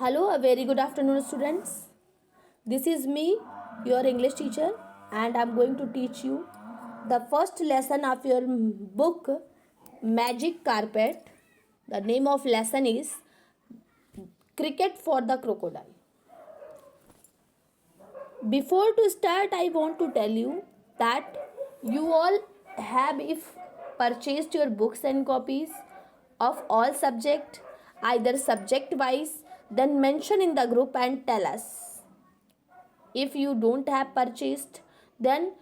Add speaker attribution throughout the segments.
Speaker 1: Hello, a very good afternoon, students. This is me, your English teacher, and I'm going to teach you the first lesson of your book, Magic Carpet. The name of lesson is Cricket for the Crocodile. Before to start, I want to tell you that you all have, if purchased your books and copies of all subject, either subject wise, then mention in the group and tell us. If you don't have purchased, then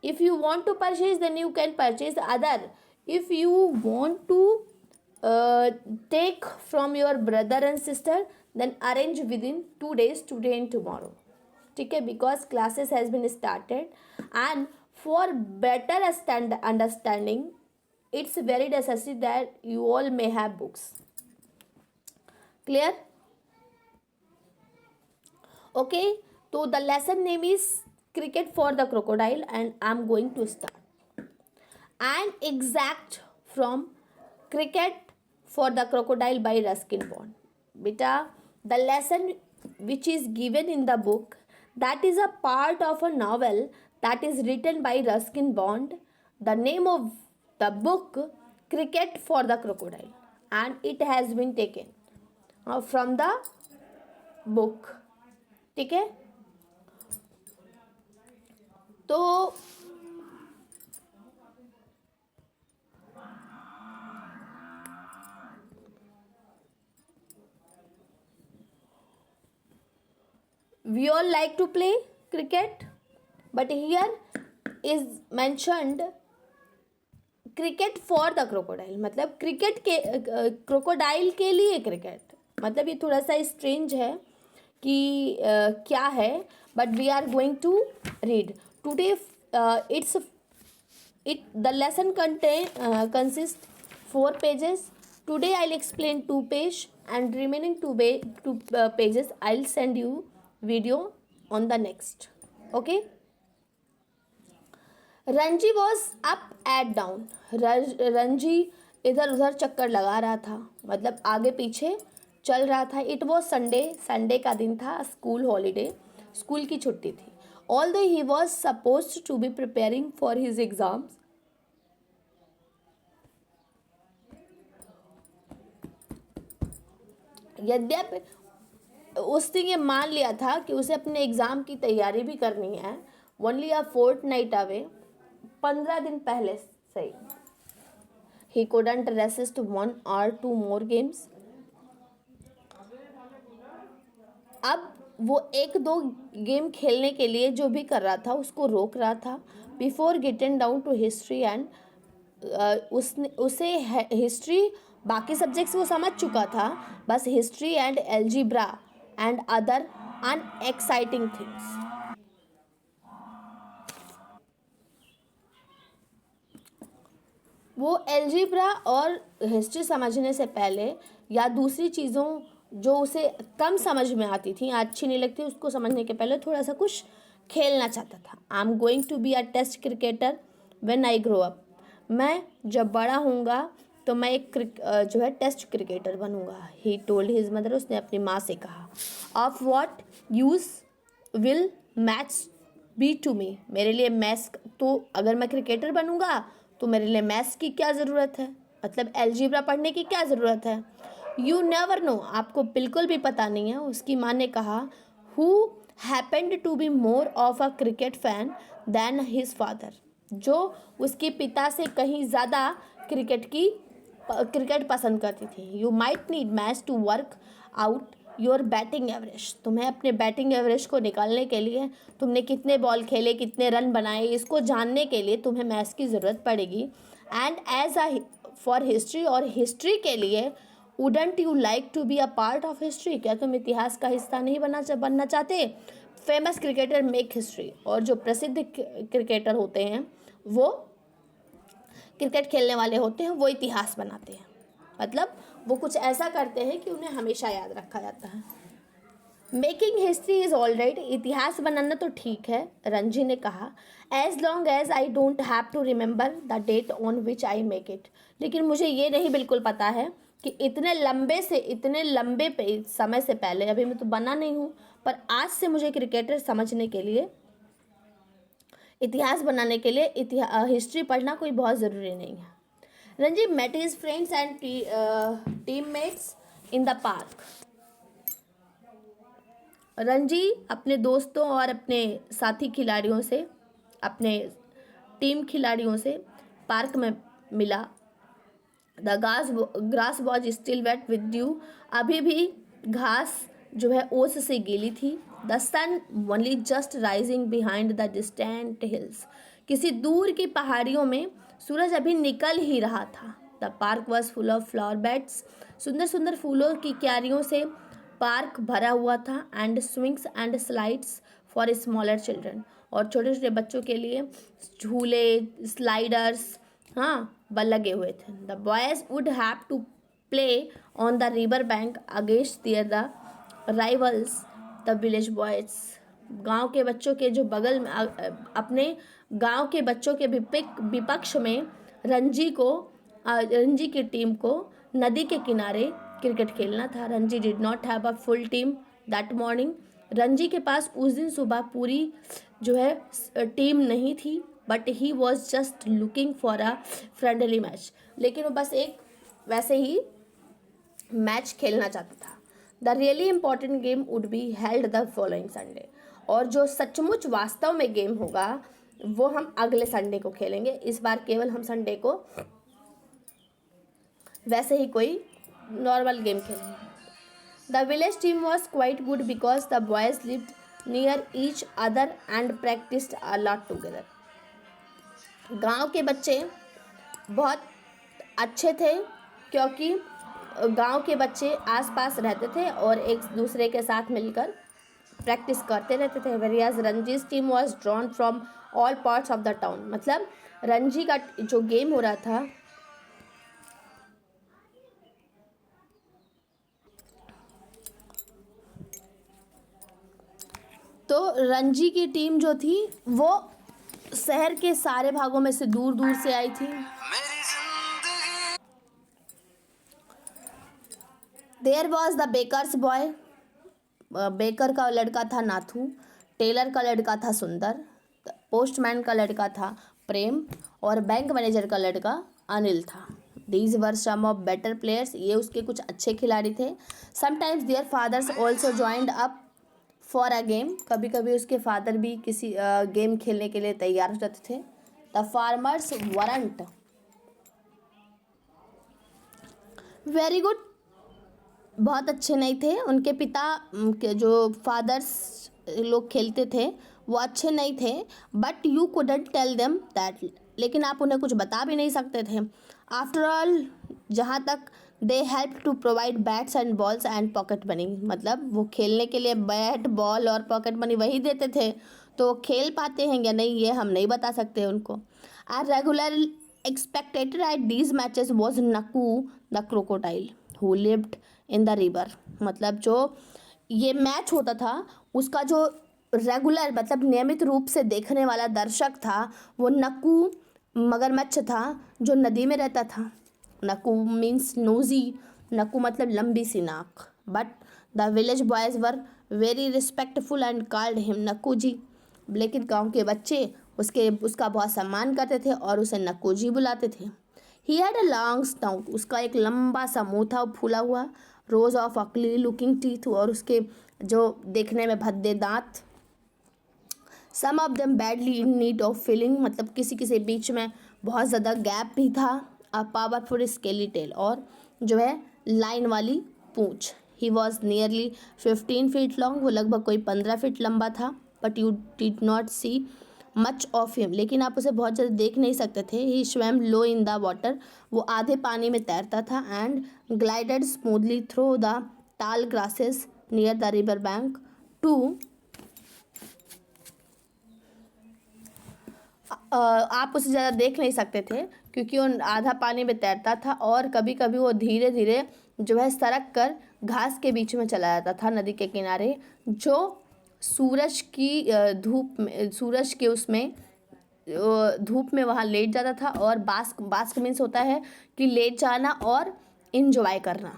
Speaker 1: if you want to purchase, then you can purchase. Other, if you want to take from your brother and sister, then arrange within 2 days, today and tomorrow. Okay, because classes has been started, and for better understanding, it's very necessary that you all may have books. Clear? Okay, so the lesson name is Cricket for the Crocodile, and I'm going to start. An extract from Cricket for the Crocodile by Ruskin Bond. Beta, the lesson which is given in the book, that is a part of a novel that is written by Ruskin Bond. The name of the book, Cricket for the Crocodile, and it has been taken from the book. ठीक है, तो we all like to play cricket, but here is mentioned cricket for the crocodile. मतलब cricket के crocodile के लिए cricket. मतलब ये थोड़ा सा स्ट्रेंज है कि क्या है, but we are going to read today. The lesson consists 4 pages. Today I'll explain 2 pages, and remaining 2 pages I'll send you video on the next. Okay. Ranji was up at down. Ranji इधर उधर चक्कर लगा रहा था, मतलब आगे पीछे चल रहा था. इट वॉज संडे का दिन था. स्कूल हॉलीडे, स्कूल की छुट्टी थी. Although he was supposed to be preparing for his exams. यद्यपि उसने ये मान लिया था कि उसे अपने एग्ज़ाम की तैयारी भी करनी है. ओनली अ फोर्टनाइट अवे, 15 दिन पहले से ही. ही couldn't resist 1 or 2 more games. अब वो 1-2 गेम खेलने के लिए जो भी कर रहा था उसको रोक रहा था. Before getting down to history and उसे हिस्ट्री, बाकी सब्जेक्ट्स वो समझ चुका था, बस history and algebra and other unexciting things. वो एल्जीब्रा और हिस्ट्री समझने से पहले या दूसरी चीज़ों जो उसे कम समझ में आती थी, अच्छी नहीं लगती, उसको समझने के पहले थोड़ा सा कुछ खेलना चाहता था. I am going to be a test cricketer when I grow up. मैं जब बड़ा होऊंगा तो मैं एक जो है टेस्ट क्रिकेटर बनूंगा. He told his mother. उसने अपनी माँ से कहा. Of what use will match be to me. मेरे लिए मैथ्स, तो अगर मैं क्रिकेटर बनूंगा तो मेरे लिए मैथ्स की क्या ज़रूरत है, मतलब एल्जीब्रा पढ़ने की क्या ज़रूरत है. You never know. आपको बिल्कुल भी पता नहीं है. उसकी माँ ने कहा. Who happened to be more of a cricket fan than his father. जो उसके पिता से कहीं ज़्यादा क्रिकेट पसंद करती थी. You might need match to work out your batting average. तुम्हें अपने बैटिंग एवरेज को निकालने के लिए, तुमने कितने बॉल खेले, कितने रन बनाए, इसको जानने के लिए तुम्हें मैथ्स की ज़रूरत पड़ेगी. And as a for history, और हिस्ट्री के लिए, wouldn't you like to be a part of history. क्या तुम इतिहास का हिस्सा नहीं बनना चाहते. Famous cricketer make history. और जो प्रसिद्ध क्रिकेटर होते हैं, वो क्रिकेट खेलने वाले होते हैं, वो इतिहास बनाते हैं. मतलब वो कुछ ऐसा करते हैं कि उन्हें हमेशा याद रखा जाता है. Making history is all right. इतिहास बनाना तो ठीक है, रंजी ने कहा. As long as I don't have to remember the date on which I make it. लेकिन मुझे ये नहीं बिल्कुल पता है कि इतने लंबे समय से पहले, अभी मैं तो बना नहीं हूँ, पर आज से मुझे क्रिकेटर समझने के लिए, इतिहास बनाने के लिए हिस्ट्री पढ़ना कोई बहुत ज़रूरी नहीं है। Ranji met his friends and teammates in the park. Ranji अपने दोस्तों और अपने साथी खिलाड़ियों से, अपने टीम खिलाड़ियों से पार्क में मिला। The grass was still wet with dew. अभी भी घास जो है ओस से गीली थी। The sun only just rising behind the distant hills. किसी दूर की पहाड़ियों में सूरज अभी निकल ही रहा था। The park was full of flower beds. सुंदर सुंदर फूलों की क्यारियों से पार्क भरा हुआ था। And swings and slides for smaller children. और छोटे छोटे बच्चों के लिए झूले, स्लाइडर्स, हाँ, बल लगे हुए थे। The boys would have to play on the river bank against their the rivals the village boys. गांव के बच्चों के जो बगल में अपने गांव के बच्चों के विपक्ष में रणजी की टीम को नदी के किनारे क्रिकेट खेलना था। Ranji did not have a full team that morning. Ranji के पास उस दिन सुबह पूरी जो है टीम नहीं थी, but he was just looking for a friendly match. लेकिन वो बस एक वैसे ही मैच खेलना चाहता था। The really important game would be held the following Sunday. और जो सचमुच वास्तव में गेम होगा वो हम अगले संडे को खेलेंगे। इस बार केवल हम संडे को वैसे ही कोई नॉर्मल गेम खेलेंगे। The village team was quite good because the boys lived near each other and practised a lot together. गांव के बच्चे बहुत अच्छे थे क्योंकि गांव के बच्चे आसपास रहते थे और एक दूसरे के साथ मिलकर प्रैक्टिस करते रहते थे। वेरियस रणजी's team was drawn from all parts of the town. मतलब रणजी का जो गेम हो रहा था तो रणजी की टीम जो थी वो शहर के सारे भागों में से दूर दूर से आई थी। There was the baker's boy. Baker का लड़का था नाथू। टेलर का लड़का था सुंदर। पोस्टमैन का लड़का था प्रेम। और बैंक मैनेजर का लड़का अनिल था। These were some of better players. ये उसके कुछ अच्छे खिलाड़ी थे। Sometimes their fathers also joined up for a game. कभी कभी उसके फादर भी किसी गेम खेलने के लिए तैयार हो जाते थे। The farmers weren't very good. बहुत अच्छे नहीं थे। उनके पिता के जो फादर्स लोग खेलते थे वो अच्छे नहीं थे। But you couldn't tell them that. लेकिन आप उन्हें कुछ बता भी नहीं सकते थे। आफ्टर ऑल जहाँ तक they help to provide bats and balls and pocket money. मतलब वो खेलने के लिए बैट, बॉल और पॉकेट मनी वही देते थे। तो खेल पाते हैं या नहीं ये हम नहीं बता सकते उनको। A regular expected at these matches was Nakoo the crocodile who lived in the river. मतलब जो ये मैच होता था उसका जो रेगुलर मतलब नियमित रूप से देखने वाला दर्शक था वो नक्कू मगरमच्छ था जो नदी में रहता था। Nakku means nosy. नक्कू मतलब लंबी सी नाक। But the village boys were very respectful and called him Nakoo ji. लेकिन गांव के बच्चे उसका बहुत सम्मान करते थे और उसे नक्कू जी बुलाते थे। He had a long snout. उसका एक लंबा सा मुंह था फूला हुआ। Rows of ugly looking teeth. और उसके जो देखने में भद्दे दांत। Some of them badly in need of filling. मतलब किसी किसी बीच में बहुत ज़्यादा गैप भी था। A powerful scaly tail. और जो है लाइन वाली पूंछ। He was nearly 15 feet long. वो लगभग कोई 15 फीट लंबा था। But you did not see much of him. लेकिन आप उसे बहुत ज़्यादा देख नहीं सकते थे। He swam low in the water. वो आधे पानी में तैरता था। And glided smoothly through the tall grasses near the river bank too. आप उसे ज़्यादा देख नहीं सकते थे क्योंकि वो आधा पानी में तैरता था और कभी कभी वो धीरे धीरे जो है सरक कर घास के बीच में चला जाता था नदी के किनारे। जो सूरज के उसमें धूप में वहाँ लेट जाता था। और बास्क मीन्स होता है कि लेट जाना और इंजॉय करना।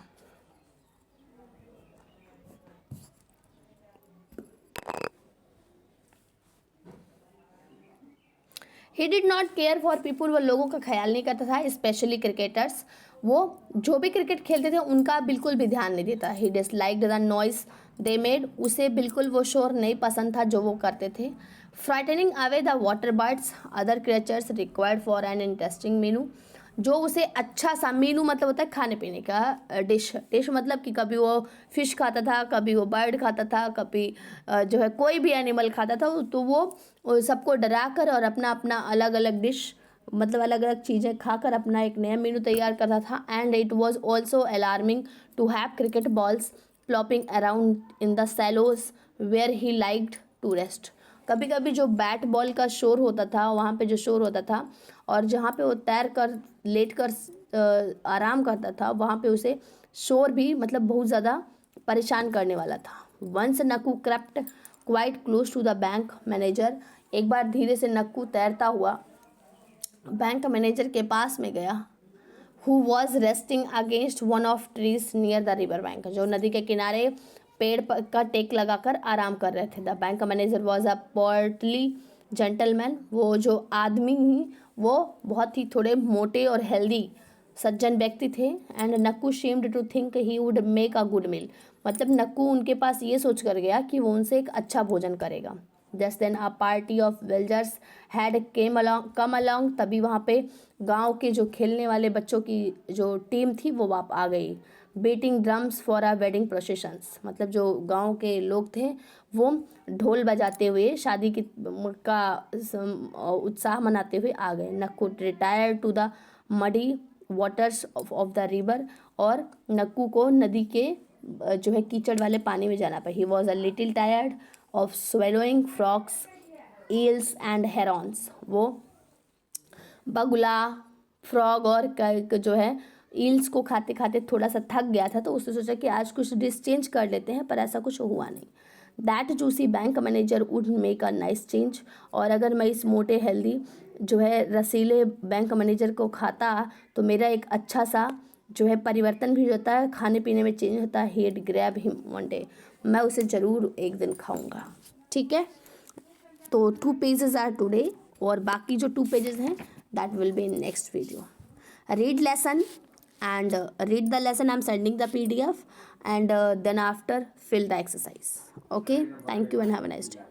Speaker 1: He did not care for people, वो लोगों का ख्याल नहीं करता था, स्पेशली क्रिकेटर्स, वो जो भी क्रिकेट खेलते थे उनका बिल्कुल भी ध्यान नहीं देता। He disliked the noise they made, उसे बिल्कुल वो शोर नहीं पसंद था जो वो करते थे। Frightening away the water birds other creatures required for an interesting Meenu, जो उसे अच्छा सा, मीनू मतलब होता है खाने पीने का, डिश, डिश मतलब कि कभी वो फिश खाता था, कभी वो बर्ड खाता था, कभी जो है कोई भी एनिमल खाता था, तो वो सबको डरा कर और अपना अपना अलग अलग डिश, मतलब अलग अलग चीज़ें खाकर अपना एक नया मेनू तैयार करता था। And it was also alarming to have cricket balls plopping around in the shallows where he liked to rest, कभी कभी जो बैट बॉल का शोर होता था, वहाँ पे जो शोर होता था और जहाँ पे वो तैर कर लेट कर आराम करता था, वहाँ पे उसे शोर भी मतलब बहुत ज़्यादा परेशान करने वाला था। Once Nakoo crept quite close to the bank manager, एक बार धीरे से नक्कू तैरता हुआ बैंक मैनेजर के पास में गया। Who was resting against one of trees near the river bank, जो नदी के किनारे पेड़ का टेक लगाकर आराम कर रहे थे। The bank manager was a Potli gentleman, वो जो आदमी ही वो बहुत ही थोड़े मोटे और हेल्दी सज्जन व्यक्ति थे। And Nakoo shamed to think he would make a good meal, मतलब नक्कू उनके पास ये सोच कर गया कि वो उनसे एक अच्छा भोजन करेगा। Just then a party of villagers had come along, तभी वहाँ पे गांव के जो खेलने वाले बच्चों की जो टीम थी वो वाप आ गई। Beating drums for a wedding processions, मतलब जो गांव के लोग थे वो ढोल बजाते हुए शादी की का उत्साह मनाते हुए आ गए। Nakoo retire to the muddy waters of the river, और नक्कू को नदी के जो है कीचड़ वाले पानी में जाना पड़ा। He was a little tired of swallowing frogs, eels and herons, वो बगुला, फ्रॉग और जो है ईल्स को खाते खाते थोड़ा सा थक गया था, तो उसने सोचा कि आज कुछ डिश चेंज कर लेते हैं, पर ऐसा कुछ हुआ नहीं। That juicy bank manager would make a nice change, और अगर मैं इस मोटे हेल्दी जो है रसीले बैंक मैनेजर को खाता तो मेरा एक अच्छा सा जो है परिवर्तन भी होता है, खाने पीने में चेंज होता है। Head grab him one day, मैं उसे ज़रूर एक दिन खाऊंगा। ठीक है, तो 2 पेजेस आर टुडे, और बाकी जो 2 पेजेस हैं that will be in next video. Read lesson and read the lesson. I'm sending the PDF, and then after fill the exercise. Okay, thank you and have a nice day.